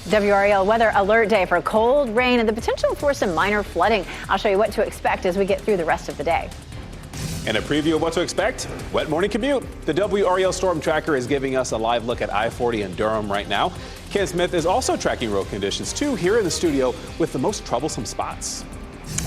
WRAL weather alert day for cold, rain, and the potential for some minor flooding. I'll show you what to expect as we get through the rest of the day. And a preview of what to expect. Wet morning commute. The WRAL storm tracker is giving us a live look at I-40 in Durham right now. Ken Smith is also tracking road conditions too here in the studio with the most troublesome spots.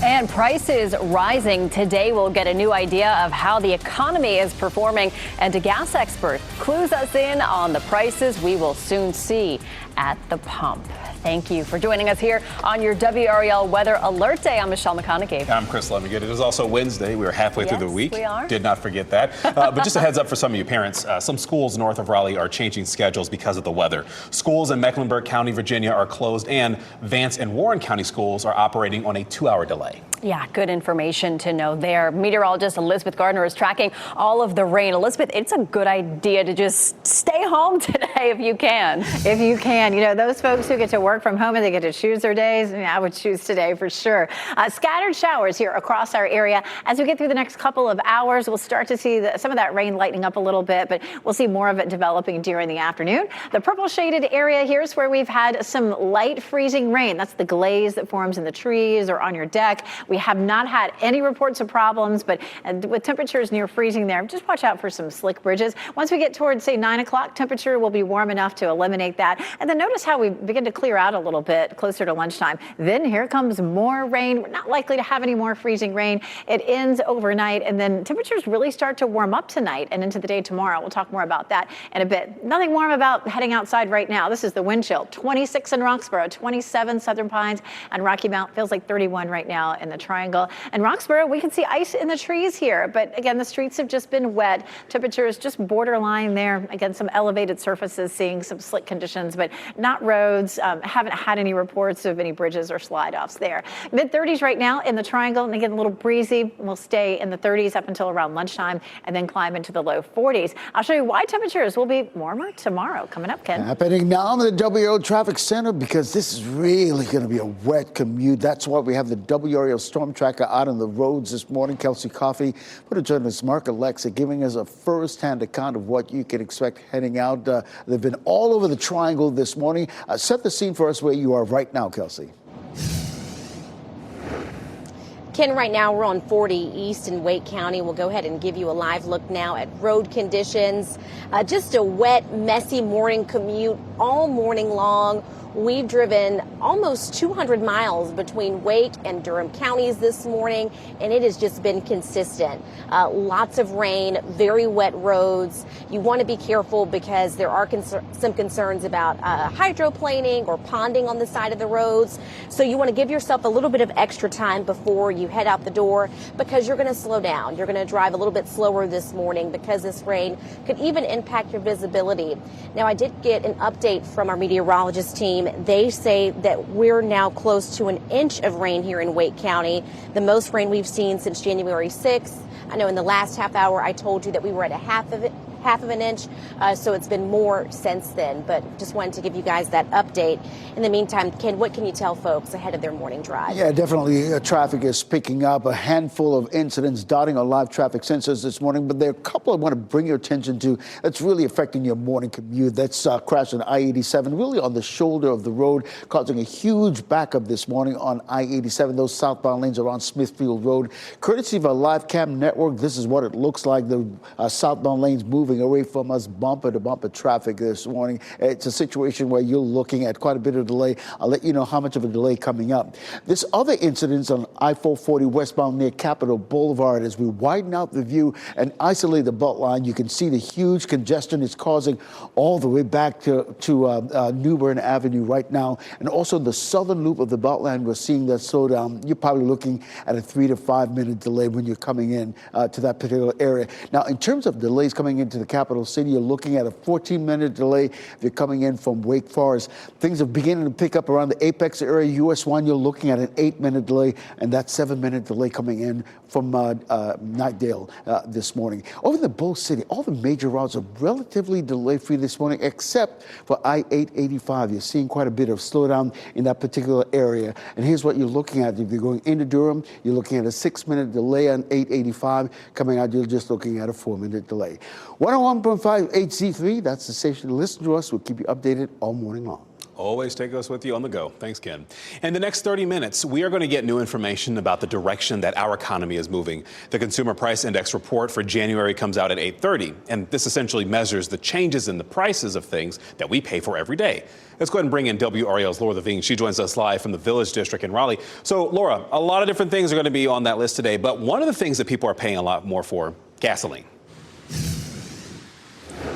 And prices rising. Today we'll get a new idea of how the economy is performing, and a gas expert clues us in on the prices we will soon see at the pump. Thank you for joining us here on your WRAL Weather Alert Day. I'm Michelle McConaughey. I'm Chris Lemmigan. It is also Wednesday. We are halfway through the week. We are. Did not forget that. But just a heads up for some of you parents, some schools north of Raleigh are changing schedules because of the weather. Schools in Mecklenburg County, Virginia are closed, and Vance and Warren County schools are operating on a 2-hour delay. Yeah, good information to know there. Meteorologist Elizabeth Gardner is tracking all of the rain. Elizabeth, it's a good idea to just stay home today if you can. If you can. You know, those folks who get to work from home and they get to choose their days, I would choose today for sure. Scattered showers here across our area. As we get through the next couple of hours, we'll start to see some of that rain lightening up a little bit, but we'll see more of it developing during the afternoon. The purple shaded area here is where we've had some light freezing rain. That's the glaze that forms in the trees or on your deck. We have not had any reports of problems, but with temperatures near freezing there, just watch out for some slick bridges. Once we get towards, say, 9 o'clock, temperature will be warm enough to eliminate that. And then notice how we begin to clear out a little bit closer to lunchtime. Then here comes more rain. We're not likely to have any more freezing rain. It ends overnight, and then temperatures really start to warm up tonight and into the day tomorrow. We'll talk more about that in a bit. Nothing warm about heading outside right now. This is the wind chill. 26 in Roxborough, 27 Southern Pines, and Rocky Mount feels like 31 right now in the Triangle. And Roxborough, we can see ice in the trees here, but again, the streets have just been wet. Temperatures just borderline there. Again, some elevated surfaces, seeing some slick conditions, but not roads. Haven't had any reports of any bridges or slide-offs there. Mid-30s right now in the Triangle, and again, a little breezy. We'll stay in the 30s up until around lunchtime and then climb into the low 40s. I'll show you why temperatures will be warmer tomorrow. Coming up, Ken. Happening now in the WRAL Traffic Center, because this is really going to be a wet commute. That's why we have the WRAL Storm Tracker out on the roads this morning. Kelsey Coffey, photojournalist Mark Alexa, giving us a first-hand account of what you can expect heading out. They've been all over the Triangle this morning. Set the scene for us where you are right now, Kelsey. Ken, right now we're on 40 East in Wake County. We'll go ahead and give you a live look now at road conditions. Just a wet, messy morning commute all morning long. We've driven almost 200 miles between Wake and Durham counties this morning, and it has just been consistent. Lots of rain, very wet roads. You want to be careful because there are some concerns about hydroplaning or ponding on the side of the roads. So you want to give yourself a little bit of extra time before you head out the door, because you're going to slow down. You're going to drive a little bit slower this morning because this rain could even impact your visibility. Now, I did get an update from our meteorologist team. They say that we're now close to an inch of rain here in Wake County, the most rain we've seen since January 6th. I know in the last half hour I told you that we were at a half of an inch, so it's been more since then, but just wanted to give you guys that update. In the meantime, Ken, what can you tell folks ahead of their morning drive? Yeah, definitely traffic is picking up. A handful of incidents dotting our live traffic sensors this morning, but there are a couple I want to bring your attention to that's really affecting your morning commute. That's crash on I-87, really on the shoulder of the road, causing a huge backup this morning on I-87. Those southbound lanes are on Smithfield Road. Courtesy of our live cam network, this is what it looks like. The southbound lanes moving away from us, bumper to bumper traffic this morning. It's a situation where you're looking at quite a bit of delay. I'll let you know how much of a delay coming up. This other incident on I-440 westbound near Capitol Boulevard, as we widen out the view and isolate the belt line, you can see the huge congestion it's causing all the way back to New Bern Avenue right now. And also the southern loop of the belt line, we're seeing that slow down. You're probably looking at a 3 to 5 minute delay when you're coming in to that particular area. Now, in terms of delays coming into the capital city, you're looking at a 14-minute delay if you're coming in from Wake Forest. Things are beginning to pick up around the Apex area. US 1, you're looking at an 8-minute delay, and that 7-minute delay coming in from Knightdale this morning. Over the Bull City, all the major routes are relatively delay-free this morning, except for I-885. You're seeing quite a bit of slowdown in that particular area. And here's what you're looking at. If you're going into Durham, you're looking at a 6-minute delay on 885. Coming out, you're just looking at a 4-minute delay. 101.5 HC3, that's the station to listen to us. We'll keep you updated all morning long. Always take us with you on the go. Thanks, Ken. In the next 30 minutes, we are going to get new information about the direction that our economy is moving. The Consumer Price Index report for January comes out at 8:30, and this essentially measures the changes in the prices of things that we pay for every day. Let's go ahead and bring in WRAL's Laura Levine. She joins us live from the Village District in Raleigh. So, Laura, a lot of different things are going to be on that list today, but one of the things that people are paying a lot more for, gasoline.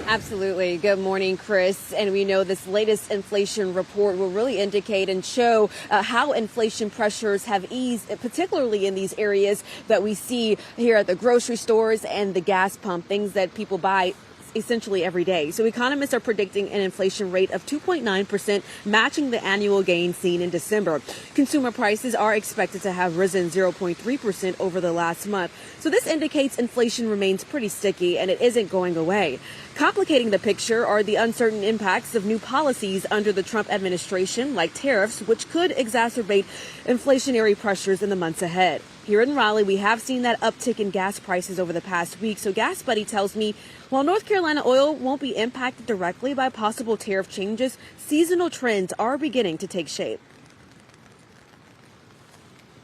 Absolutely. Good morning, Chris. And we know this latest inflation report will really indicate and show how inflation pressures have eased, particularly in these areas that we see here at the grocery stores and the gas pump, things that people buy essentially every day. So economists are predicting an inflation rate of 2.9%, matching the annual gain seen in December. Consumer prices are expected to have risen 0.3% over the last month. So this indicates inflation remains pretty sticky and it isn't going away. Complicating the picture are the uncertain impacts of new policies under the Trump administration, like tariffs, which could exacerbate inflationary pressures in the months ahead. Here in Raleigh, we have seen that uptick in gas prices over the past week. So Gas Buddy tells me while North Carolina oil won't be impacted directly by possible tariff changes, seasonal trends are beginning to take shape.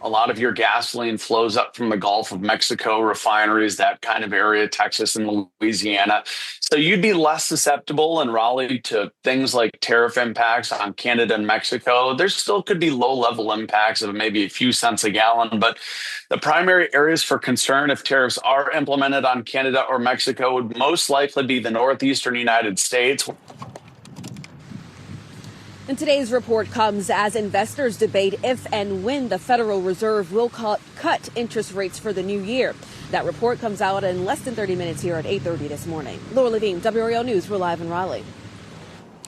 A lot of your gasoline flows up from the Gulf of Mexico refineries, that kind of area, Texas and Louisiana. So you'd be less susceptible in Raleigh to things like tariff impacts on Canada and Mexico. There still could be low-level impacts of maybe a few cents a gallon, but the primary areas for concern if tariffs are implemented on Canada or Mexico would most likely be the northeastern United States. And today's report comes as investors debate if and when the Federal Reserve will cut interest rates for the new year. That report comes out in less than 30 minutes here at 8:30 this morning. Laura Levine, WRAL News. We're live in Raleigh.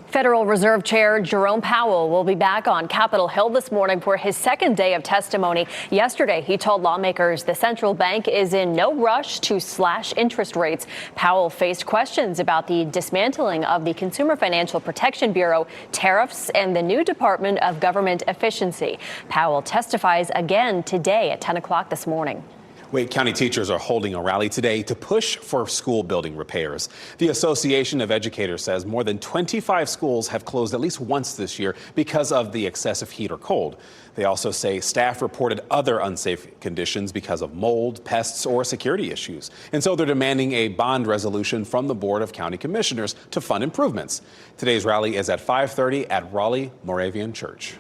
Federal Reserve Chair Jerome Powell will be back on Capitol Hill this morning for his second day of testimony. Yesterday, he told lawmakers the central bank is in no rush to slash interest rates. Powell faced questions about the dismantling of the Consumer Financial Protection Bureau, tariffs, and the new Department of Government Efficiency. Powell testifies again today at 10 o'clock this morning. Wake County teachers are holding a rally today to push for school building repairs. The Association of Educators says more than 25 schools have closed at least once this year because of the excessive heat or cold. They also say staff reported other unsafe conditions because of mold, pests, or security issues. And so they're demanding a bond resolution from the Board of County Commissioners to fund improvements. Today's rally is at 5:30 at Raleigh Moravian Church.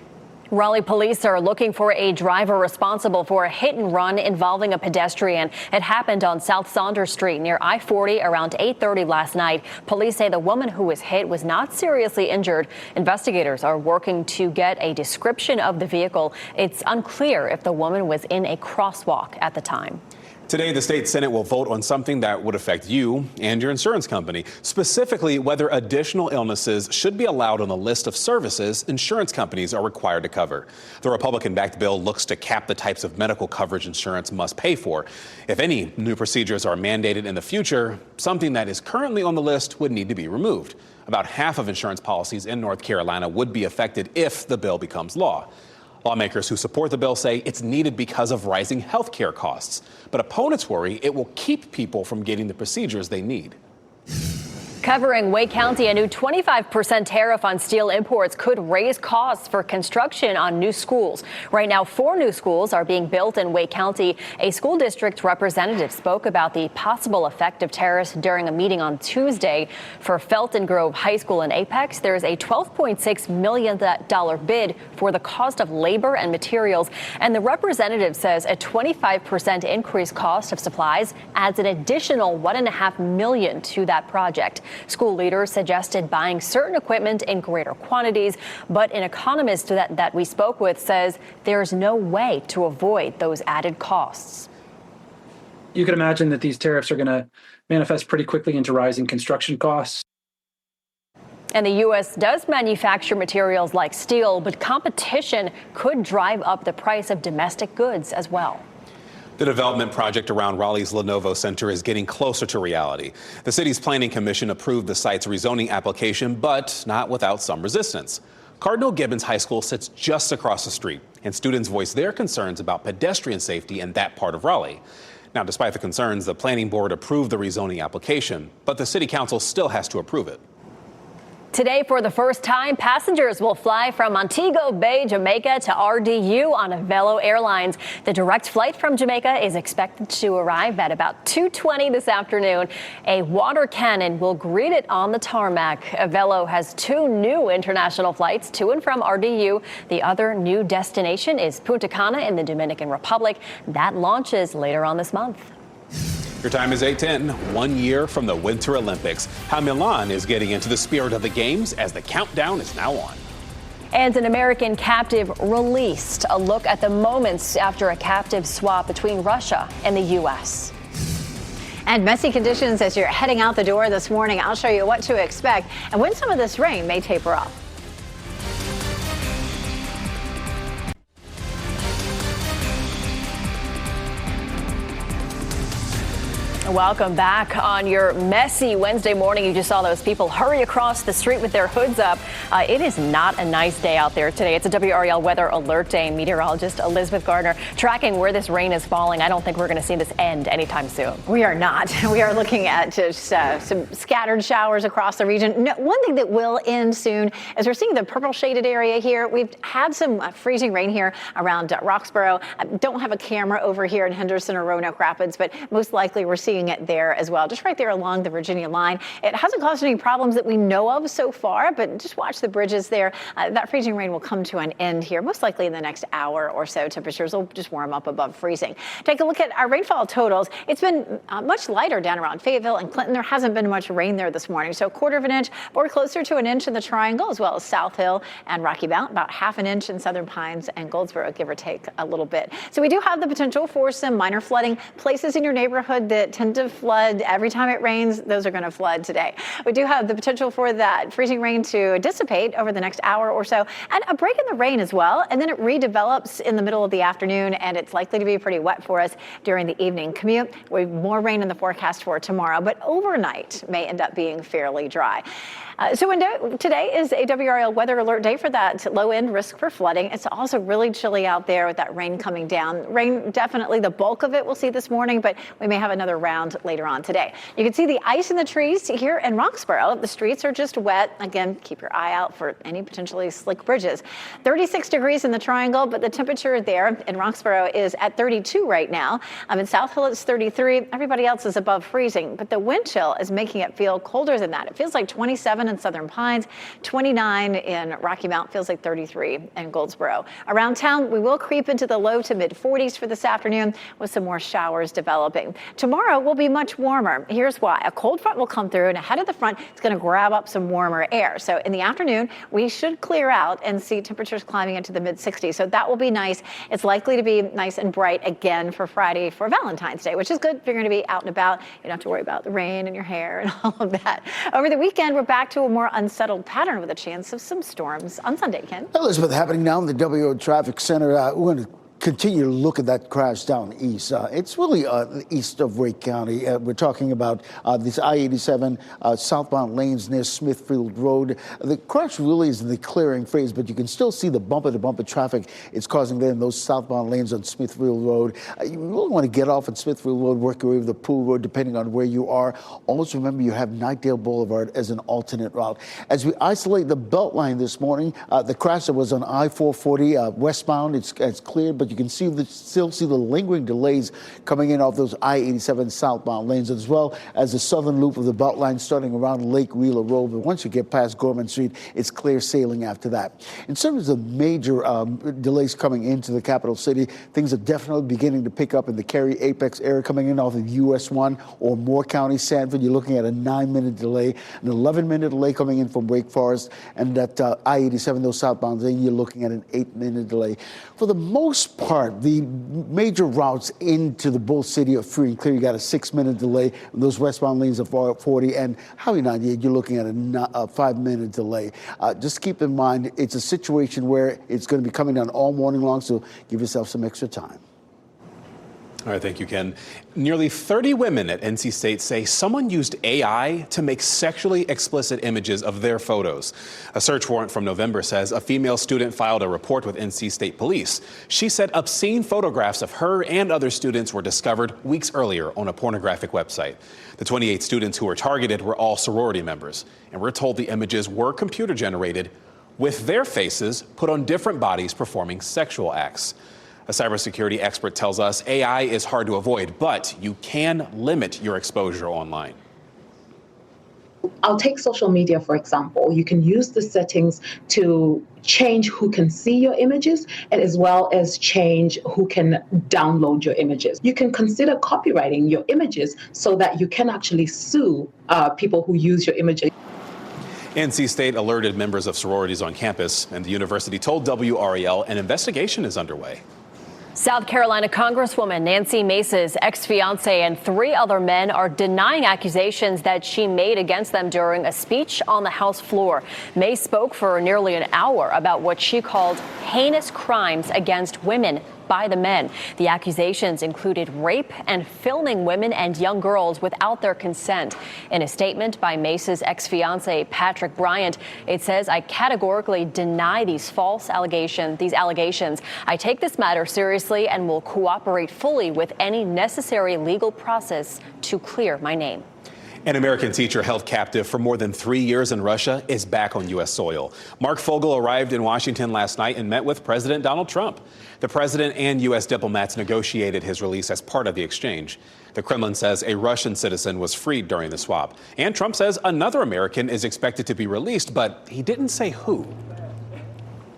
Raleigh police are looking for a driver responsible for a hit and run involving a pedestrian. It happened on South Saunders Street near I-40 around 8:30 last night. Police say the woman who was hit was not seriously injured. Investigators are working to get a description of the vehicle. It's unclear if the woman was in a crosswalk at the time. Today, the state Senate will vote on something that would affect you and your insurance company, specifically whether additional illnesses should be allowed on the list of services insurance companies are required to cover. The Republican-backed bill looks to cap the types of medical coverage insurance must pay for. If any new procedures are mandated in the future, something that is currently on the list would need to be removed. About half of insurance policies in North Carolina would be affected if the bill becomes law. Lawmakers who support the bill say it's needed because of rising health care costs. But opponents worry it will keep people from getting the procedures they need. Covering Wake County, a new 25% tariff on steel imports could raise costs for construction on new schools. Right now, 4 new schools are being built in Wake County. A school district representative spoke about the possible effect of tariffs during a meeting on Tuesday. For Felton Grove High School in Apex, there is a $12.6 million bid for the cost of labor and materials. And the representative says a 25% increased cost of supplies adds an additional $1.5 million to that project. School leaders suggested buying certain equipment in greater quantities, but an economist that we spoke with says there's no way to avoid those added costs. You can imagine that these tariffs are going to manifest pretty quickly into rising construction costs. And the U.S. does manufacture materials like steel, but competition could drive up the price of domestic goods as well. The development project around Raleigh's Lenovo Center is getting closer to reality. The city's planning commission approved the site's rezoning application, but not without some resistance. Cardinal Gibbons High School sits just across the street, and students voice their concerns about pedestrian safety in that part of Raleigh. Now, despite the concerns, the planning board approved the rezoning application, but the city council still has to approve it. Today, for the first time, passengers will fly from Montego Bay, Jamaica to RDU on Velo Airlines. The direct flight from Jamaica is expected to arrive at about 2:20 this afternoon. A water cannon will greet it on the tarmac. Velo has 2 new international flights to and from RDU. The other new destination is Punta Cana in the Dominican Republic. That launches later on this month. Your time is 8:10, 1 year from the Winter Olympics. How Milan is getting into the spirit of the games as the countdown is now on. And an American captive released. A look at the moments after a captive swap between Russia and the U.S. And messy conditions as you're heading out the door this morning. I'll show you what to expect and when some of this rain may taper off. Welcome back on your messy Wednesday morning. You just saw those people hurry across the street with their hoods up. It is not a nice day out there today. It's a WRAL weather alert day. Meteorologist Elizabeth Gardner tracking where this rain is falling. I don't think we're going to see this end anytime soon. We are not. We are looking at just some scattered showers across the region. No, one thing that will end soon is we're seeing the purple shaded area here. We've had some freezing rain here around Roxborough. I don't have a camera over here in Henderson or Roanoke Rapids, but most likely we're seeing it there as well, just right there along the Virginia line. It hasn't caused any problems that we know of so far, but just watch the bridges there. That freezing rain will come to an end here, most likely in the next hour or so. Temperatures will just warm up above freezing. Take a look at our rainfall totals. It's been much lighter down around Fayetteville and Clinton. There hasn't been much rain there this morning, so 1/4 of an inch or closer to an inch in the Triangle, as well as South Hill and Rocky Mount, about 1/2 an inch in Southern Pines and Goldsboro, give or take a little bit. So we do have the potential for some minor flooding. Places in your neighborhood that tend to flood every time it rains, those are going to flood today. We do have the potential for that freezing rain to dissipate over the next hour or so, and a break in the rain as well, and then it redevelops in the middle of the afternoon, and it's likely to be pretty wet for us during the evening commute. We have more rain in the forecast for tomorrow, but overnight may end up being fairly dry. Today is a WRAL weather alert day for that low end risk for flooding. It's also really chilly out there with that rain coming down. Rain, definitely the bulk of it we'll see this morning, but we may have another round later on today. You can see the ice in the trees here in Roxborough. The streets are just wet. Again, keep your eye out for any potentially slick bridges. 36 degrees in the Triangle, but the temperature there in Roxborough is at 32 right now. In South Hill, it's 33. Everybody else is above freezing, but the wind chill is making it feel colder than that. It feels like 27 in Southern Pines, 29 in Rocky Mount, feels like 33 in Goldsboro. Around town, we will creep into the low to mid 40s for this afternoon with some more showers developing. Tomorrow will be much warmer. Here's why. A cold front will come through, and ahead of the front, it's going to grab up some warmer air. So in the afternoon, we should clear out and see temperatures climbing into the mid 60s. So that will be nice. It's likely to be nice and bright again for Friday for Valentine's Day, which is good if you're going to be out and about. You don't have to worry about the rain in your hair and all of that. Over the weekend, we're back to a more unsettled pattern with a chance of some storms on Sunday, Ken. Elizabeth, happening now in the WO Traffic Center. We're going to continue to look at that crash down east. It's really east of Wake County. We're talking about this I-87 southbound lanes near Smithfield Road. The crash really is in the clearing phase, but you can still see the bumper-to-bumper traffic it's causing there in those southbound lanes on Smithfield Road. You really want to get off at Smithfield Road, work your way to the Pool Road, depending on where you are. Also remember you have Knightdale Boulevard as an alternate route. As we isolate the Beltline this morning, the crash that was on I-440 westbound, it's cleared, but you can still see the lingering delays coming in off those I-87 southbound lanes, as well as the southern loop of the Beltline starting around Lake Wheeler Road. But once you get past Gorman Street, it's clear sailing after that. In terms of major delays coming into the capital city, things are definitely beginning to pick up in the Cary Apex area coming in off of US 1 or Moore County, Sanford. You're looking at a 9-minute delay, an 11-minute delay coming in from Wake Forest, and that I-87, those southbound lanes, you're looking at an 8-minute delay. For the most part, the major routes into the Bull City are free and clear. You got a 6-minute delay. Those westbound lanes are 40, and Highway 98, you're looking at a 5-minute delay. Just keep in mind, it's a situation where it's going to be coming down all morning long, so give yourself some extra time. All right, thank you, Ken. Nearly 30 women at NC State say someone used AI to make sexually explicit images of their photos. A search warrant from November says a female student filed a report with NC State police. She said obscene photographs of her and other students were discovered weeks earlier on a pornographic website. The 28 students who were targeted were all sorority members, and we're told the images were computer generated with their faces put on different bodies performing sexual acts. A cybersecurity expert tells us AI is hard to avoid, but you can limit your exposure online. I'll take social media, for example. You can use the settings to change who can see your images and as well as change who can download your images. You can consider copywriting your images so that you can actually sue people who use your images. NC State alerted members of sororities on campus, and the university told WRAL an investigation is underway. South Carolina Congresswoman Nancy Mace's ex-fiance and 3 other men are denying accusations that she made against them during a speech on the House floor. Mace spoke for nearly an hour about what she called heinous crimes against women by the men. The accusations included rape and filming women and young girls without their consent. In a statement by Mace's ex-fiance, Patrick Bryant, it says, "I categorically deny these allegations. I take this matter seriously and will cooperate fully with any necessary legal process to clear my name." An American teacher held captive for more than 3 years in Russia is back on U.S. soil. Mark Fogel arrived in Washington last night and met with President Donald Trump. The president and U.S. diplomats negotiated his release as part of the exchange. The Kremlin says a Russian citizen was freed during the swap. And Trump says another American is expected to be released, but he didn't say who.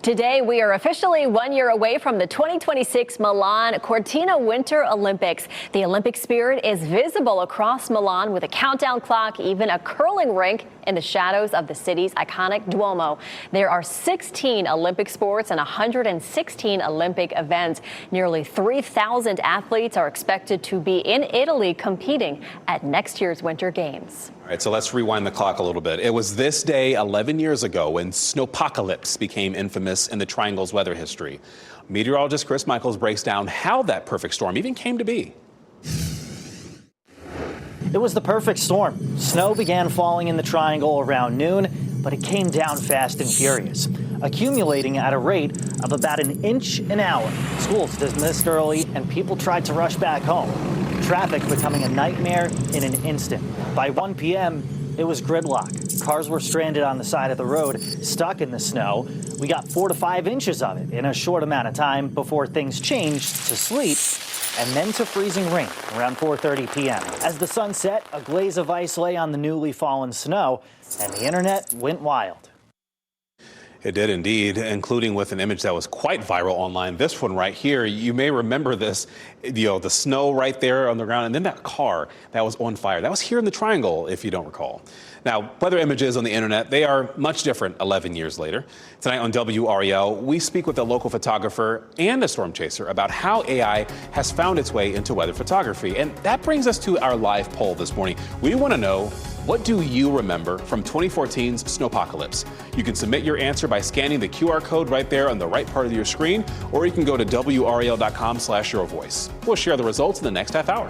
Today, we are officially 1 year away from the 2026 Milan Cortina Winter Olympics. The Olympic spirit is visible across Milan with a countdown clock, even a curling rink in the shadows of the city's iconic Duomo. There are 16 Olympic sports and 116 Olympic events. Nearly 3,000 athletes are expected to be in Italy competing at next year's Winter Games. All right, so let's rewind the clock a little bit. It was this day 11 years ago when snowpocalypse became infamous in the Triangle's weather history. Meteorologist Chris Michaels breaks down how that perfect storm even came to be. It was the perfect storm. Snow began falling in the Triangle around noon, but it came down fast and furious, accumulating at a rate of about an inch an hour. Schools dismissed early and people tried to rush back home. Traffic becoming a nightmare in an instant. By 1 p.m., it was gridlock. Cars were stranded on the side of the road, stuck in the snow. We got 4 to 5 inches of it in a short amount of time before things changed to sleet and then to freezing rain around 4:30 p.m. As the sun set, a glaze of ice lay on the newly fallen snow, and the internet went wild. It did indeed, including with an image that was quite viral online. This one right here, you may remember this, the snow right there on the ground, and then that car that was on fire. That was here in the Triangle, if you don't recall. Now, weather images on the internet, they are much different 11 years later. Tonight on WRAL, we speak with a local photographer and a storm chaser about how AI has found its way into weather photography. And that brings us to our live poll this morning. We want to know, what do you remember from 2014's snowpocalypse? You can submit your answer by scanning the QR code right there on the right part of your screen, or you can go to WRAL.com/yourvoice. We'll share the results in the next half hour.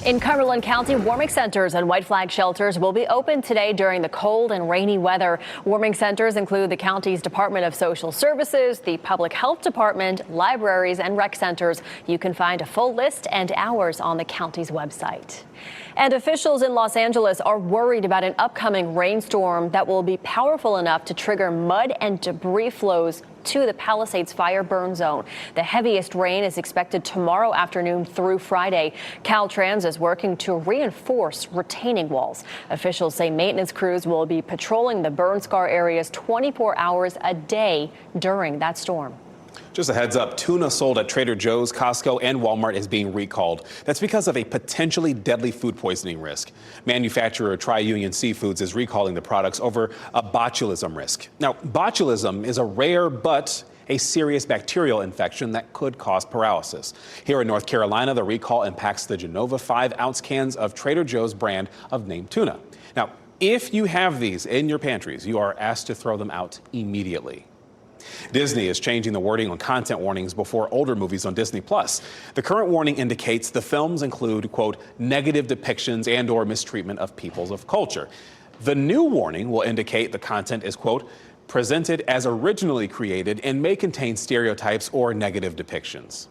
In Cumberland County, warming centers and white flag shelters will be open today during the cold and rainy weather. Warming centers include the county's Department of Social Services, the Public Health Department, libraries, and rec centers. You can find a full list and hours on the county's website. And officials in Los Angeles are worried about an upcoming rainstorm that will be powerful enough to trigger mud and debris flows to the Palisades fire burn zone. The heaviest rain is expected tomorrow afternoon through Friday. Caltrans is working to reinforce retaining walls. Officials say maintenance crews will be patrolling the burn scar areas 24 hours a day during that storm. Just a heads up, tuna sold at Trader Joe's, Costco, and Walmart is being recalled. That's because of a potentially deadly food poisoning risk. Manufacturer Tri-Union Seafoods is recalling the products over a botulism risk. Now, botulism is a rare but a serious bacterial infection that could cause paralysis. Here in North Carolina, the recall impacts the Genova 5-ounce cans of Trader Joe's brand of named tuna. Now, if you have these in your pantries, you are asked to throw them out immediately. Disney is changing the wording on content warnings before older movies on Disney+. The current warning indicates the films include, quote, negative depictions and or mistreatment of peoples of culture. The new warning will indicate the content is, quote, presented as originally created and may contain stereotypes or negative depictions.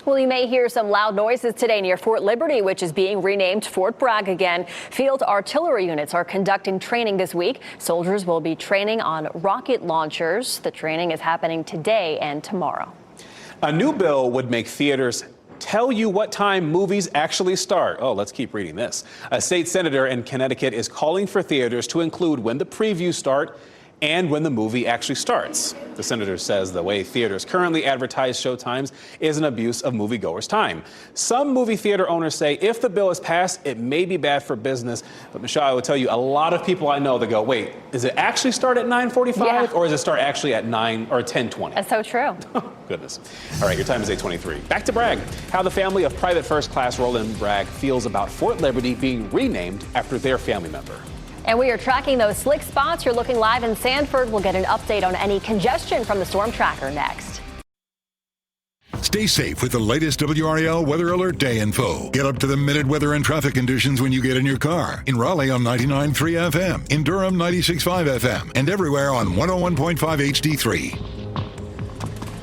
Well, you may hear some loud noises today near Fort Liberty, which is being renamed Fort Bragg again. Field artillery units are conducting training this week. Soldiers will be training on rocket launchers. The training is happening today and tomorrow. A new bill would make theaters tell you what time movies actually start. Oh, let's keep reading this. A state senator in Connecticut is calling for theaters to include when the previews start and when the movie actually starts. The senator says the way theaters currently advertise showtimes is an abuse of moviegoers' time. Some movie theater owners say if the bill is passed, it may be bad for business. But Michelle, I will tell you, a lot of people I know that go, wait, does it actually start at 9:45 or does it start actually at 9 or 10:20? That's so true. Oh, goodness. All right, your time is 8:23. Back to Bragg. How the family of Private First Class Roland Bragg feels about Fort Liberty being renamed after their family member. And we are tracking those slick spots. You're looking live in Sanford. We'll get an update on any congestion from the storm tracker next. Stay safe with the latest WRAL Weather Alert Day info. Get up to the minute weather and traffic conditions when you get in your car. In Raleigh on 99.3 FM, in Durham 96.5 FM, and everywhere on 101.5 HD3.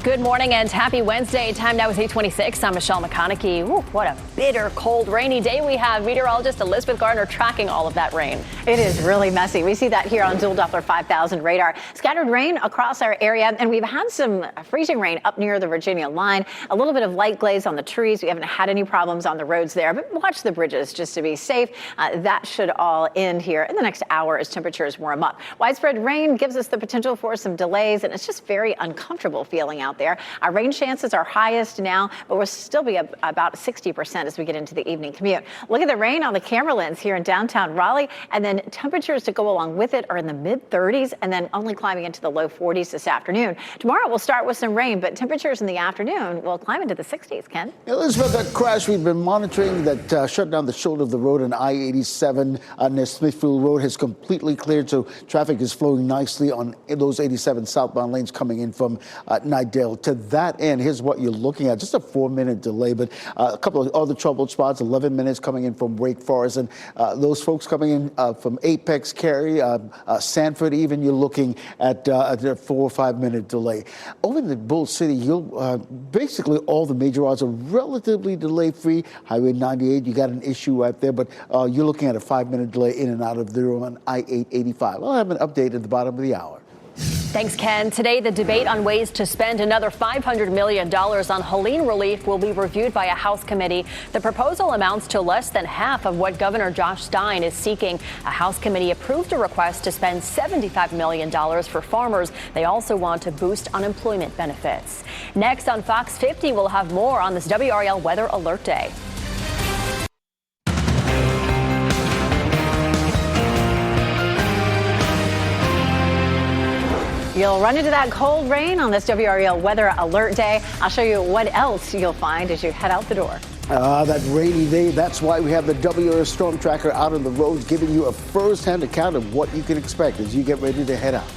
Good morning and happy Wednesday. Time now is 8:26. I'm Michelle McConaughey. Ooh, what a bitter, cold, rainy day we have. Meteorologist Elizabeth Gardner tracking all of that rain. It is really messy. We see that here on Dual Doppler 5000 radar. Scattered rain across our area, and we've had some freezing rain up near the Virginia line. A little bit of light glaze on the trees. We haven't had any problems on the roads there, but watch the bridges just to be safe. That should all end here in the next hour as temperatures warm up. Widespread rain gives us the potential for some delays, and it's just very uncomfortable feeling out there. Our rain chances are highest now, but we'll still be about 60% as we get into the evening commute. Look at the rain on the camera lens here in downtown Raleigh, and then temperatures to go along with it are in the mid-30s and then only climbing into the low 40s this afternoon. Tomorrow we'll start with some rain, but temperatures in the afternoon will climb into the 60s, Ken. Elizabeth, that crash we've been monitoring that shut down the shoulder of the road on I-87 near Smithfield Road has completely cleared, so traffic is flowing nicely on those 87 southbound lanes coming in from Nidale. To that end, here's what you're looking at, just a 4-minute delay, but a couple of other troubled spots, 11 minutes coming in from Wake Forest, and those folks coming in from Apex, Cary, Sanford even, you're looking at a 4 or 5 minute delay. Over in the Bull City, basically all the major roads are relatively delay-free. Highway 98, you got an issue right there, but you're looking at a 5-minute delay in and out of there on I-885. I'll have an update at the bottom of the hour. Thanks, Ken. Today, the debate on ways to spend another $500 million on Helene relief will be reviewed by a House committee. The proposal amounts to less than half of what Governor Josh Stein is seeking. A House committee approved a request to spend $75 million for farmers. They also want to boost unemployment benefits. Next on Fox 50, we'll have more on this WRAL Weather Alert Day. You'll run into that cold rain on this WRAL Weather Alert Day. I'll show you what else you'll find as you head out the door. That rainy day, that's why we have the WRAL Storm Tracker out on the roads, giving you a first-hand account of what you can expect as you get ready to head out.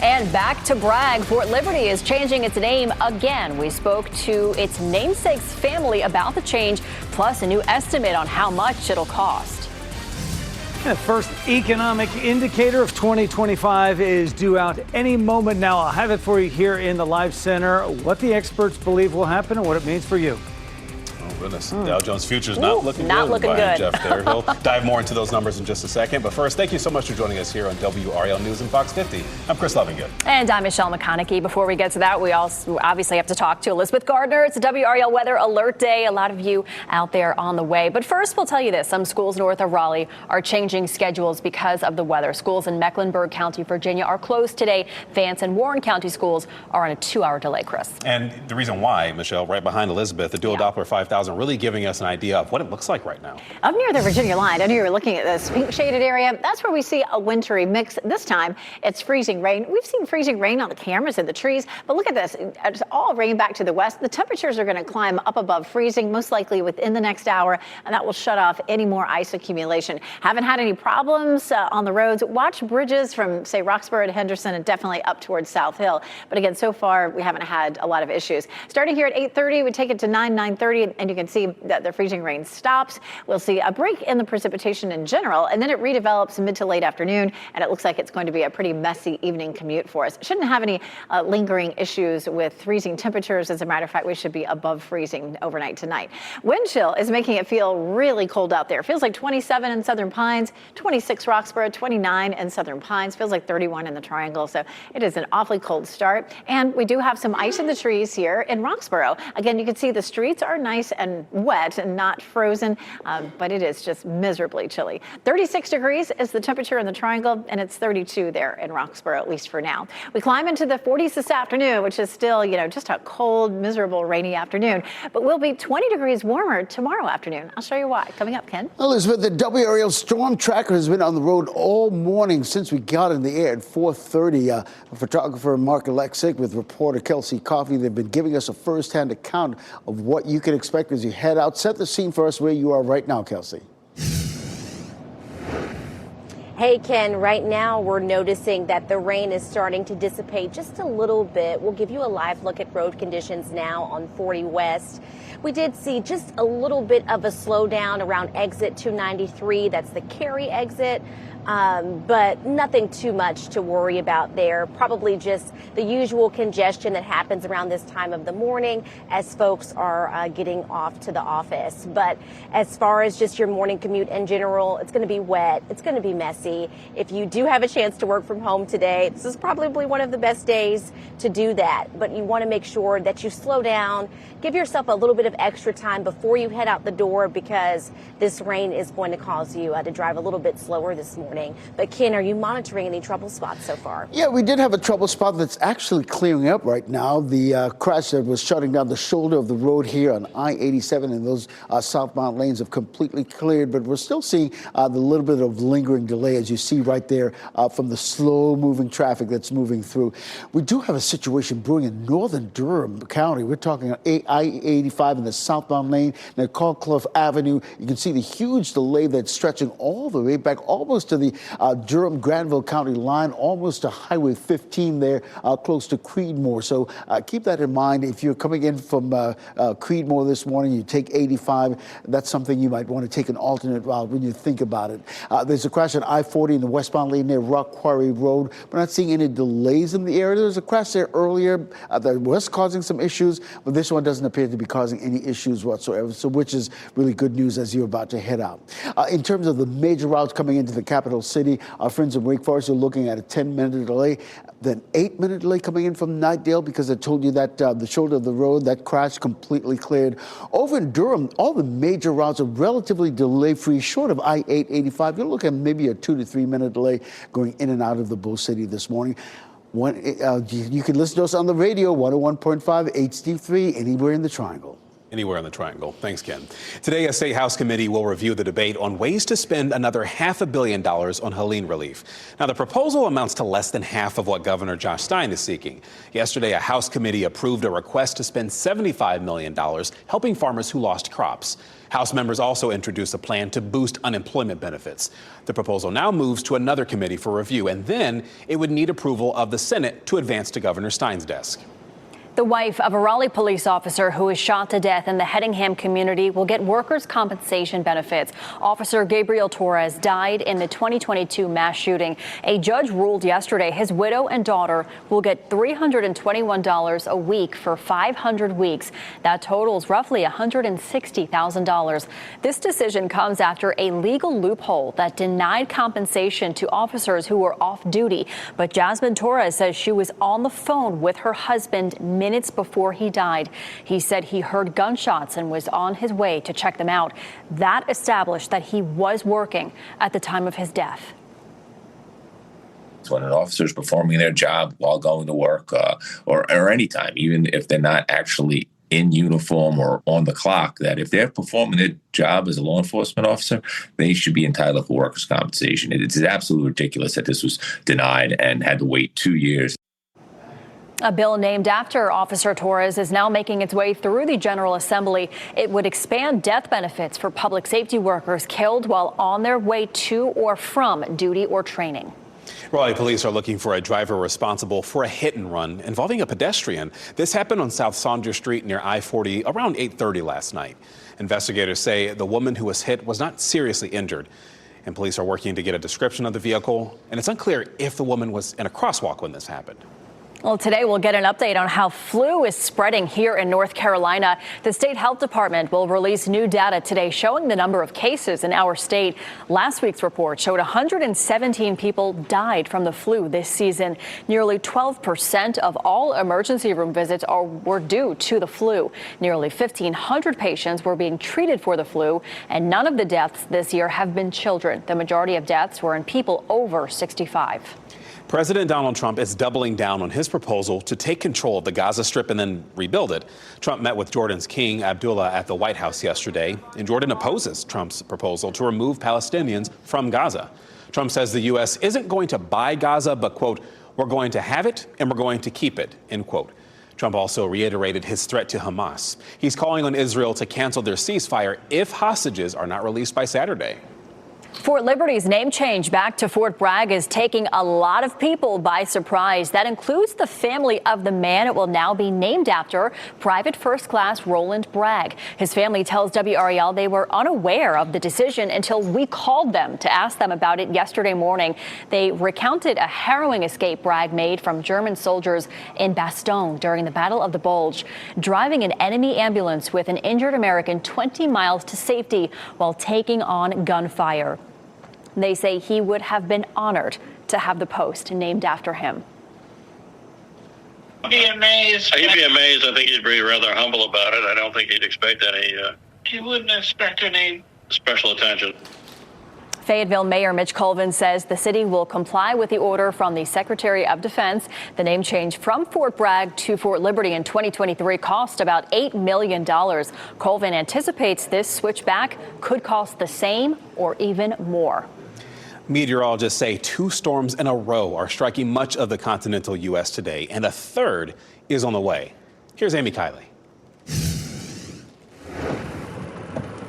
And back to Bragg, Fort Liberty is changing its name again. We spoke to its namesake's family about the change, plus a new estimate on how much it'll cost. The first economic indicator of 2025 is due out any moment now. I'll have it for you here in the Live Center, what the experts believe will happen and what it means for you. Oh, goodness. Dow Jones futures not looking not good. Looking good. Jeff there. We'll dive more into those numbers in just a second. But first, thank you so much for joining us here on WRAL News and Fox 50. I'm Chris Lovingood. And I'm Michelle McConaughey. Before we get to that, we also obviously have to talk to Elizabeth Gardner. It's a WRAL Weather Alert Day. A lot of you out there on the way. But first, we'll tell you this. Some schools north of Raleigh are changing schedules because of the weather. Schools in Mecklenburg County, Virginia are closed today. Vance and Warren County schools are on a 2-hour delay, Chris. And the reason why, Michelle, right behind Elizabeth, the Dual Doppler 5000 2000, really giving us an idea of what it looks like right now. Up near the Virginia line, I know you were looking at this pink shaded area. That's where we see a wintry mix. This time it's freezing rain. We've seen freezing rain on the cameras and the trees, but look at this. It's all rain back to the west. The temperatures are going to climb up above freezing, most likely within the next hour, and that will shut off any more ice accumulation. Haven't had any problems on the roads. Watch bridges from, say, Roxborough to Henderson and definitely up towards South Hill. But again, so far, we haven't had a lot of issues. Starting here at 8:30, we take it to 9:30, and you can see that the freezing rain stops. We'll see a break in the precipitation in general, and then it redevelops mid to late afternoon, and it looks like it's going to be a pretty messy evening commute for us. Shouldn't have any lingering issues with freezing temperatures. As a matter of fact, we should be above freezing overnight tonight. Wind chill is making it feel really cold out there. Feels like 27 in Southern Pines, 26 Roxborough, 29 in Southern Pines. Feels like 31 in the Triangle. So it is an awfully cold start. And we do have some ice in the trees here in Roxborough. Again, you can see the streets are nice and wet and not frozen, but it is just miserably chilly. 36 degrees is the temperature in the Triangle, and it's 32 there in Roxborough, at least for now. We climb into the 40s this afternoon, which is still, just a cold, miserable, rainy afternoon. But we'll be 20 degrees warmer tomorrow afternoon. I'll show you why. Coming up, Ken. Elizabeth, the WRAL storm tracker has been on the road all morning since we got in the air at 4:30. Photographer Mark Alexic with reporter Kelsey Coffey. They've been giving us a first-hand account of what you can expect as you head out. Set the scene for us where you are right now, Kelsey. Hey, Ken, right now we're noticing that the rain is starting to dissipate just a little bit. We'll give you a live look at road conditions now on 40 West. We did see just a little bit of a slowdown around exit 293. That's the Cary exit. But nothing too much to worry about there. Probably just the usual congestion that happens around this time of the morning as folks are getting off to the office. But as far as just your morning commute in general, it's going to be wet. It's going to be messy. If you do have a chance to work from home today, this is probably one of the best days to do that. But you want to make sure that you slow down, give yourself a little bit of extra time before you head out the door, because this rain is going to cause you to drive a little bit slower this morning. But Ken, are you monitoring any trouble spots so far? Yeah, we did have a trouble spot that's actually clearing up right now. The crash that was shutting down the shoulder of the road here on I-87 and those southbound lanes have completely cleared, but we're still seeing the little bit of lingering delay, as you see right there from the slow-moving traffic that's moving through. We do have a situation brewing in northern Durham County. We're talking I-85 in the southbound lane, near Calcliff Avenue. You can see the huge delay that's stretching all the way back almost to the Durham-Granville County line, almost to Highway 15 there, close to Creedmoor. So keep that in mind. If you're coming in from Creedmoor this morning, you take 85. That's something you might want to take an alternate route when you think about it. There's a crash on I-40 in the westbound lane near Rock Quarry Road. We're not seeing any delays in the area. There was a crash there earlier that was causing some issues, but this one doesn't appear to be causing any issues whatsoever, so which is really good news as you're about to head out. In terms of the major routes coming into the capital city, our friends in Wake Forest are looking at a 10-minute delay, then 8-minute delay coming in from Nightdale, because I told you that the shoulder of the road, that crash completely cleared. Over in Durham, all the major routes are relatively delay-free, short of I-885. You're looking at maybe a 2 to 3 minute delay going in and out of the Bull City this morning. You can listen to us on the radio, 101.5 HD3, anywhere in the Triangle. Anywhere in the Triangle. Thanks, Ken. Today, a State House committee will review the debate on ways to spend another $500 million on Helene relief. Now, the proposal amounts to less than half of what Governor Josh Stein is seeking. Yesterday, a House committee approved a request to spend $75 million helping farmers who lost crops. House members also introduced a plan to boost unemployment benefits. The proposal now moves to another committee for review, and then it would need approval of the Senate to advance to Governor Stein's desk. The wife of a Raleigh police officer who was shot to death in the Hedingham community will get workers' compensation benefits. Officer Gabriel Torres died in the 2022 mass shooting. A judge ruled yesterday his widow and daughter will get $321 a week for 500 weeks. That totals roughly $160,000. This decision comes after a legal loophole that denied compensation to officers who were off duty. But Jasmine Torres says she was on the phone with her husband minutes before he died. He said he heard gunshots and was on his way to check them out. That established that he was working at the time of his death. When an officer is performing their job while going to work or any time, even if they're not actually in uniform or on the clock, that if they're performing their job as a law enforcement officer, they should be entitled for workers' compensation. It's absolutely ridiculous that this was denied and had to wait 2 years. A bill named after Officer Torres is now making its way through the General Assembly. It would expand death benefits for public safety workers killed while on their way to or from duty or training. Raleigh police are looking for a driver responsible for a hit and run involving a pedestrian. This happened on South Saunders Street near I-40 around 8:30 last night. Investigators say the woman who was hit was not seriously injured, and police are working to get a description of the vehicle, and it's unclear if the woman was in a crosswalk when this happened. Well, today we'll get an update on how flu is spreading here in North Carolina. The state health department will release new data today showing the number of cases in our state. Last week's report showed 117 people died from the flu this season. Nearly 12% of all emergency room visits were due to the flu. Nearly 1,500 patients were being treated for the flu, and none of the deaths this year have been children. The majority of deaths were in people over 65. President Donald Trump is doubling down on his proposal to take control of the Gaza Strip and then rebuild it. Trump met with Jordan's King Abdullah at the White House yesterday, and Jordan opposes Trump's proposal to remove Palestinians from Gaza. Trump says the U.S. isn't going to buy Gaza, but, quote, we're going to have it and we're going to keep it, end quote. Trump also reiterated his threat to Hamas. He's calling on Israel to cancel their ceasefire if hostages are not released by Saturday. Fort Liberty's name change back to Fort Bragg is taking a lot of people by surprise. That includes the family of the man it will now be named after, Private First Class Roland Bragg. His family tells WRAL they were unaware of the decision until we called them to ask them about it yesterday morning. They recounted a harrowing escape Bragg made from German soldiers in Bastogne during the Battle of the Bulge, driving an enemy ambulance with an injured American 20 miles to safety while taking on gunfire. They say he would have been honored to have the post named after him. He'd be amazed. I think he'd be rather humble about it. I don't think he'd expect any. He wouldn't expect any special attention. Fayetteville Mayor Mitch Colvin says the city will comply with the order from the Secretary of Defense. The name change from Fort Bragg to Fort Liberty in 2023 cost about $8 million. Colvin anticipates this switchback could cost the same or even more. Meteorologists say 2 storms in a row are striking much of the continental U.S. today, and a third is on the way. Here's Amy Kiley.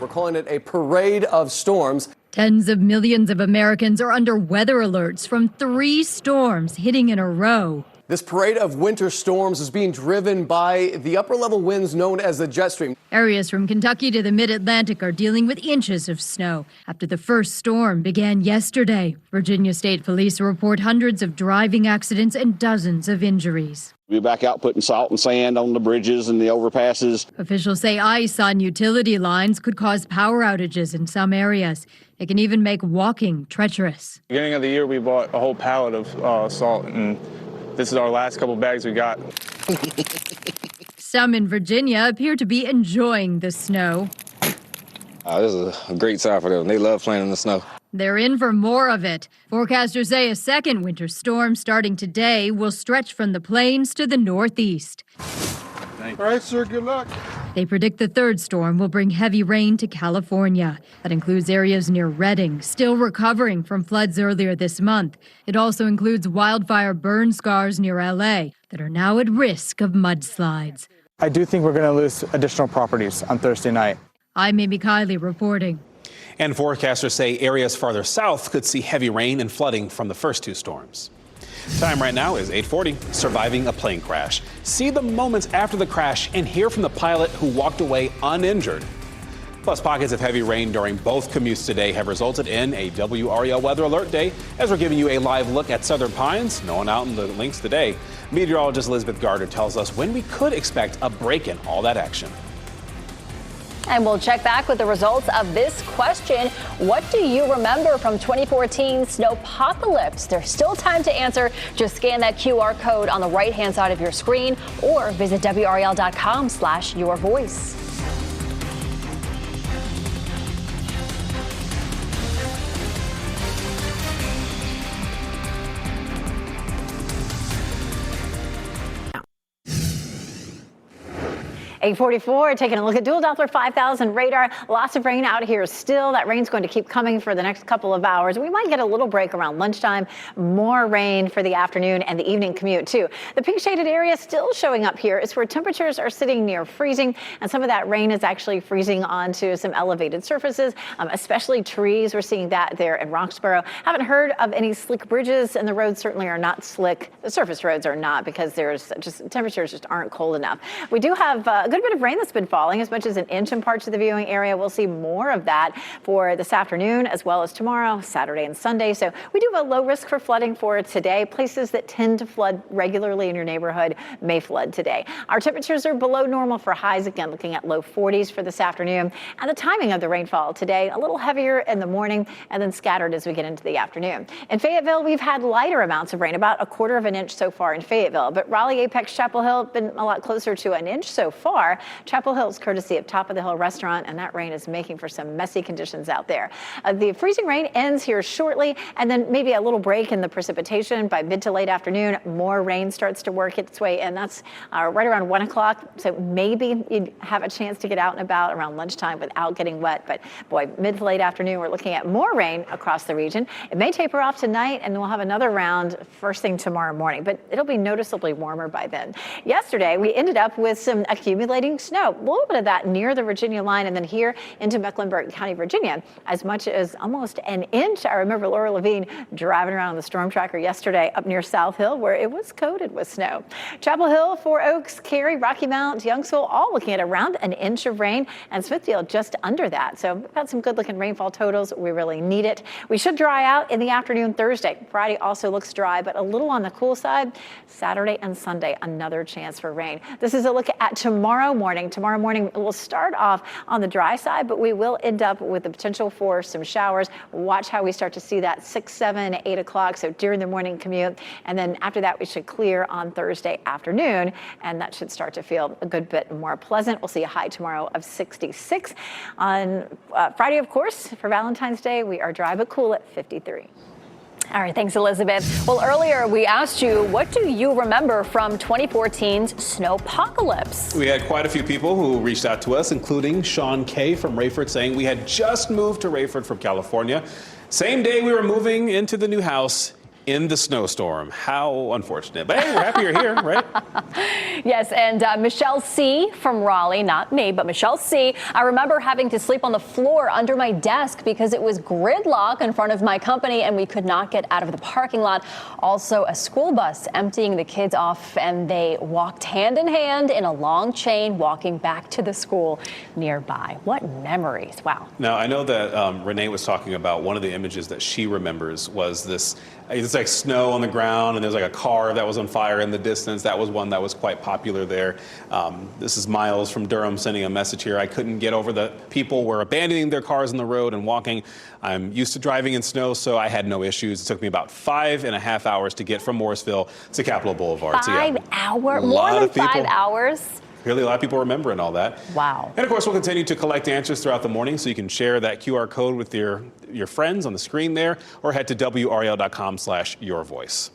We're calling it a parade of storms. Tens of millions of Americans are under weather alerts from 3 storms hitting in a row. This parade of winter storms is being driven by the upper-level winds known as the jet stream. Areas from Kentucky to the mid-Atlantic are dealing with inches of snow after the first storm began yesterday. Virginia State Police report hundreds of driving accidents and dozens of injuries. We're back out putting salt and sand on the bridges and the overpasses. Officials say ice on utility lines could cause power outages in some areas. It can even make walking treacherous. Beginning of the year, we bought a whole pallet of salt, and this is our last couple bags we got. Some in Virginia appear to be enjoying the snow. This is a great time for them. They love playing in the snow. They're in for more of it. Forecasters say a second winter storm starting today will stretch from the plains to the northeast. All right, sir, good luck. They predict the third storm will bring heavy rain to California. That includes areas near Redding, still recovering from floods earlier this month. It also includes wildfire burn scars near LA that are now at risk of mudslides. I do think we're going to lose additional properties on Thursday night. I'm Amy Kiley reporting. And forecasters say areas farther south could see heavy rain and flooding from the first 2 storms. Time right now is 8:40, surviving a plane crash. See the moments after the crash and hear from the pilot who walked away uninjured. Plus, pockets of heavy rain during both commutes today have resulted in a WRAL weather alert day as we're giving you a live look at Southern Pines. No one out in the links today. Meteorologist Elizabeth Gardner tells us when we could expect a break in all that action. And we'll check back with the results of this question. What do you remember from 2014's snowpocalypse? There's still time to answer. Just scan that QR code on the right-hand side of your screen or visit WRAL.com/yourvoice. 844, taking a look at dual Doppler 5000 radar. Lots of rain out here still. That rain's going to keep coming for the next couple of hours. We might get a little break around lunchtime. More rain for the afternoon and the evening commute, too. The pink shaded area still showing up here is where temperatures are sitting near freezing, and some of that rain is actually freezing onto some elevated surfaces, especially trees. We're seeing that there in Roxborough. Haven't heard of any slick bridges, and the roads certainly are not slick. The surface roads are not, because there's just temperatures just aren't cold enough. We do have a good bit of rain that's been falling, as much as 1 inch in parts of the viewing area. We'll see more of that for this afternoon, as well as tomorrow, Saturday and Sunday. So we do have a low risk for flooding for today. Places that tend to flood regularly in your neighborhood may flood today. Our temperatures are below normal for highs, again looking at low 40s for this afternoon. And the timing of the rainfall today, a little heavier in the morning and then scattered as we get into the afternoon. In Fayetteville, we've had lighter amounts of rain, about 1/4 of an inch so far in Fayetteville. But Raleigh, Apex, Chapel Hill been a lot closer to 1 inch so far. Chapel Hill's courtesy of Top of the Hill Restaurant, and that rain is making for some messy conditions out there. The freezing rain ends here shortly, and then maybe a little break in the precipitation by mid to late afternoon. More rain starts to work its way in. That's right around 1 o'clock. So maybe you'd have a chance to get out and about around lunchtime without getting wet. But boy, mid to late afternoon, we're looking at more rain across the region. It may taper off tonight, and we'll have another round first thing tomorrow morning, but it'll be noticeably warmer by then. Yesterday, we ended up with some accumulating snow, a little bit of that near the Virginia line, and then here into Mecklenburg County, Virginia, as much as almost 1 inch. I remember Laura Levine driving around on the storm tracker yesterday up near South Hill, where it was coated with snow. Chapel Hill, Four Oaks, Cary, Rocky Mount, Youngsville, all looking at around 1 inch of rain, and Smithfield just under that. So we've got some good looking rainfall totals. We really need it. We should dry out in the afternoon Thursday. Friday also looks dry, but a little on the cool side. Saturday and Sunday, another chance for rain. This is a look at tomorrow morning. Tomorrow morning, we'll start off on the dry side, but we will end up with the potential for some showers. Watch how we start to see that 6, 7, 8 o'clock, so during the morning commute. And then after that, we should clear on Thursday afternoon, and that should start to feel a good bit more pleasant. We'll see a high tomorrow of 66. On Friday, of course, for Valentine's Day, we are dry but cool at 53. All right, thanks, Elizabeth. Well, earlier we asked you, what do you remember from 2014's snowpocalypse? We had quite a few people who reached out to us, including Sean K. from Rayford, saying we had just moved to Rayford from California. Same day we were moving into the new house in the snowstorm. How unfortunate. But hey, we're happy you're here, right? Yes, and Michelle C. from Raleigh, not me, but Michelle C. I remember having to sleep on the floor under my desk because it was gridlock in front of my company and we could not get out of the parking lot. Also, a school bus emptying the kids off, and they walked hand in hand in a long chain walking back to the school nearby. What memories. Wow. Now, I know that Renee was talking about one of the images that she remembers was this. It's like snow on the ground, and there's like a car that was on fire in the distance. That was one that was quite popular there. This is Miles from Durham sending a message here. I couldn't get over the people were abandoning their cars on the road and walking. I'm used to driving in snow, so I had no issues. It took me about 5.5 hours to get from Morrisville to Capitol Boulevard. 5 hours? More than 5 hours? Really, a lot of people remembering all that. Wow. And of course, we'll continue to collect answers throughout the morning, so you can share that QR code with your friends on the screen there, or head to WRAL.com/yourvoice.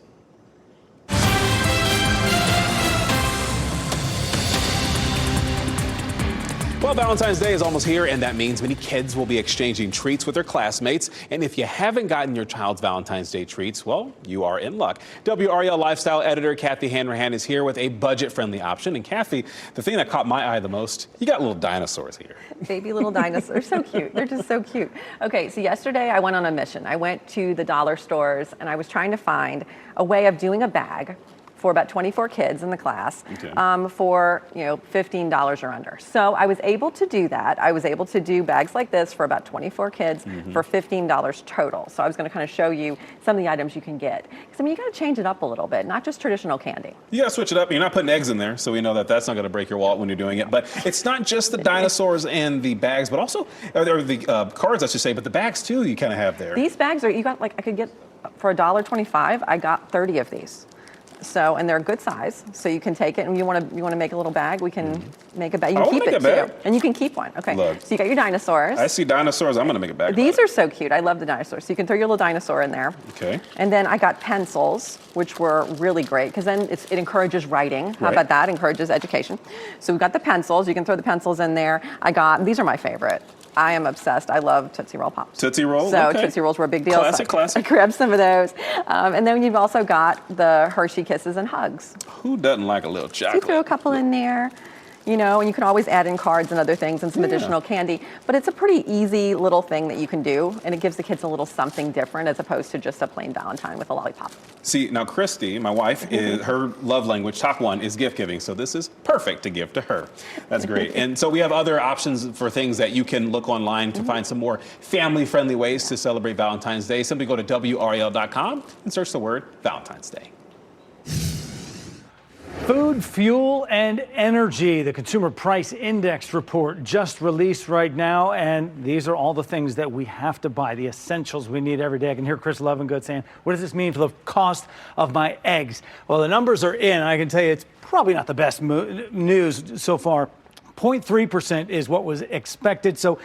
Well, Valentine's Day is almost here, and that means many kids will be exchanging treats with their classmates. And if you haven't gotten your child's Valentine's Day treats, well, you are in luck. WRAL lifestyle editor Kathy Hanrahan is here with a budget-friendly option. And Kathy, the thing that caught my eye the most, you got little dinosaurs here. Baby little dinosaurs, so cute. They're just so cute. Okay, so yesterday I went on a mission. I went to the dollar stores, and I was trying to find a way of doing a bag for about 24 kids in the class, for $15 or under. So I was able to do that. I was able to do bags like this for about 24 kids for $15 total. So I was going to kind of show you some of the items you can get. Because I mean, you got to change it up a little bit, not just traditional candy. You got to switch it up. You're not putting eggs in there, so we know that that's not going to break your wallet when you're doing it. But it's not just the dinosaurs and the bags, but also or the cards, I should say, but the bags too. You kind of have there. These bags are I could get for $1.25. I got 30 of these. So, and they're a good size, so you can take it, and you want to make a little bag. We can make a bag. You I can wanna keep make it a bag. too, and you can keep one. Okay. Look. So you got your dinosaurs. I see dinosaurs. I'm going to make a bag. These are so cute. I love the dinosaurs. So you can throw your little dinosaur in there. Okay. And then I got pencils, which were really great because then it encourages writing. How Right. about that? Encourages education. So we've got the pencils. You can throw the pencils in there. These are my favorite. I am obsessed. I love Tootsie Roll Pops. Tootsie Roll? So Okay. Tootsie Rolls were a big deal. Classic, classic. I grabbed some of those. And then you've also got the Hershey Kisses and Hugs. Who doesn't like a little So you chocolate? throw a couple in there, and you can always add in cards and other things and some additional candy. But it's a pretty easy little thing that you can do, and it gives the kids a little something different as opposed to just a plain Valentine with a lollipop. See, now Christy, my wife, her love language, top one, is gift giving. So this is perfect to give to her. That's great. And so we have other options for things that you can look online to find some more family-friendly ways to celebrate Valentine's Day. Simply go to WRAL.com and search the word Valentine's Day. Food, fuel, and energy. The Consumer Price Index report just released right now, and these are all the things that we have to buy, the essentials we need every day. I can hear Chris Lovingood saying, what does this mean for the cost of my eggs? Well, the numbers are in. I can tell you it's probably not the best news so far. 0.3% is what was expected. So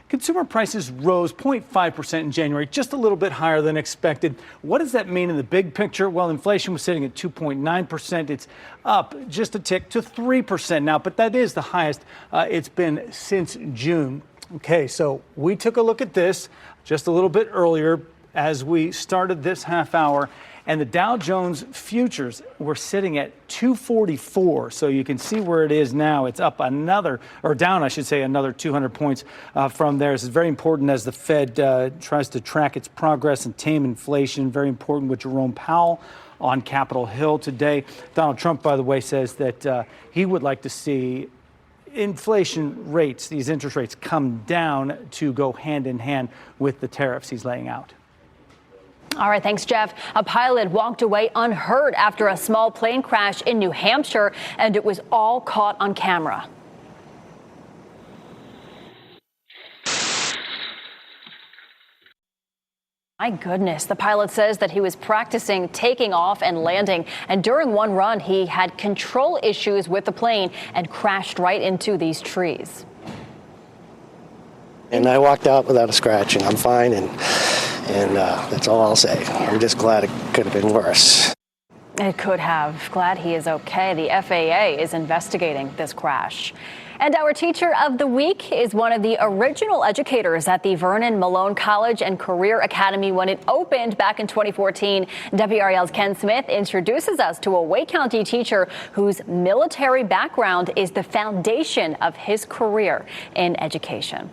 consumer prices rose 0.5% in January, just a little bit higher than expected. What does that mean in the big picture? Well, inflation was sitting at 2.9%. It's up just a tick to 3% now, but that is the highest it's been since June. Okay, so we took a look at this just a little bit earlier as we started this half hour, and the Dow Jones futures were sitting at 244. So you can see where it is now. It's up another, or down, I should say, another 200 points from there. This is very important as the Fed tries to track its progress and tame inflation. Very important with Jerome Powell on Capitol Hill today. Donald Trump, by the way, says that he would like to see inflation rates, these interest rates, come down to go hand in hand with the tariffs he's laying out. All right, thanks, Jeff. A pilot walked away unhurt after a small plane crash in New Hampshire, and it was all caught on camera. My goodness, the pilot says that he was practicing taking off and landing, and during one run, he had control issues with the plane and crashed right into these trees. And I walked out without a scratch, and I'm fine, and that's all I'll say. I'm just glad it could have been worse. It could have. Glad he is okay. The FAA is investigating this crash. And our teacher of the week is one of the original educators at the Vernon Malone College and Career Academy when it opened back in 2014. WRAL's Ken Smith introduces us to a Wake County teacher whose military background is the foundation of his career in education.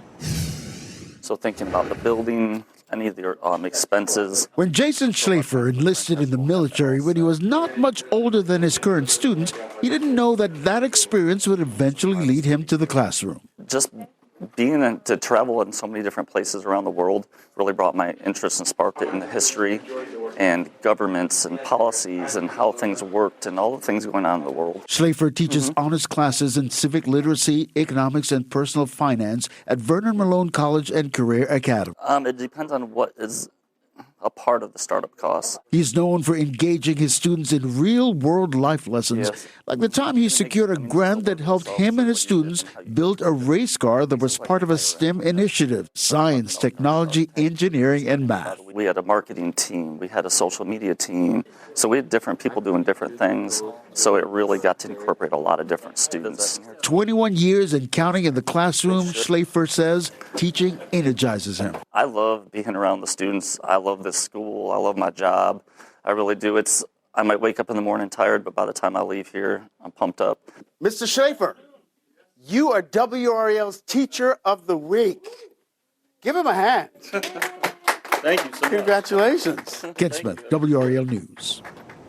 So thinking about the building, any of the expenses. When Jason Schlafer enlisted in the military when he was not much older than his current students, he didn't know that experience would eventually lead him to the classroom. Just being to travel in so many different places around the world really brought my interest and sparked it in the history and governments and policies and how things worked and all the things going on in the world. Schlafer teaches honors classes in civic literacy, economics, and personal finance at Vernon Malone College and Career Academy. It depends on what is a part of the startup costs. He's known for engaging his students in real-world life lessons, like the time he secured a grant that helped him and his students build a race car that was part of a STEM initiative: science, technology, engineering, and math. We had a marketing team, we had a social media team, so we had different people doing different things, so it really got to incorporate a lot of different students. 21 years and counting in the classroom, Schlafer says teaching energizes him. I love being around the students. I love this school. I love my job. I really do. I might wake up in the morning tired, but by the time I leave here, I'm pumped up. Mr. Schlafer, you are WRAL's Teacher of the Week. Give him a hand. Thank you so much. Congratulations. Ken Smith, WRAL News.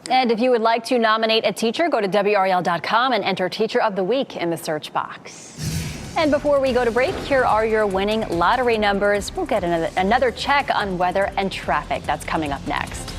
And if you would like to nominate a teacher, go to WRAL.com and enter Teacher of the Week in the search box. And before we go to break, here are your winning lottery numbers. We'll get another check on weather and traffic. That's coming up next.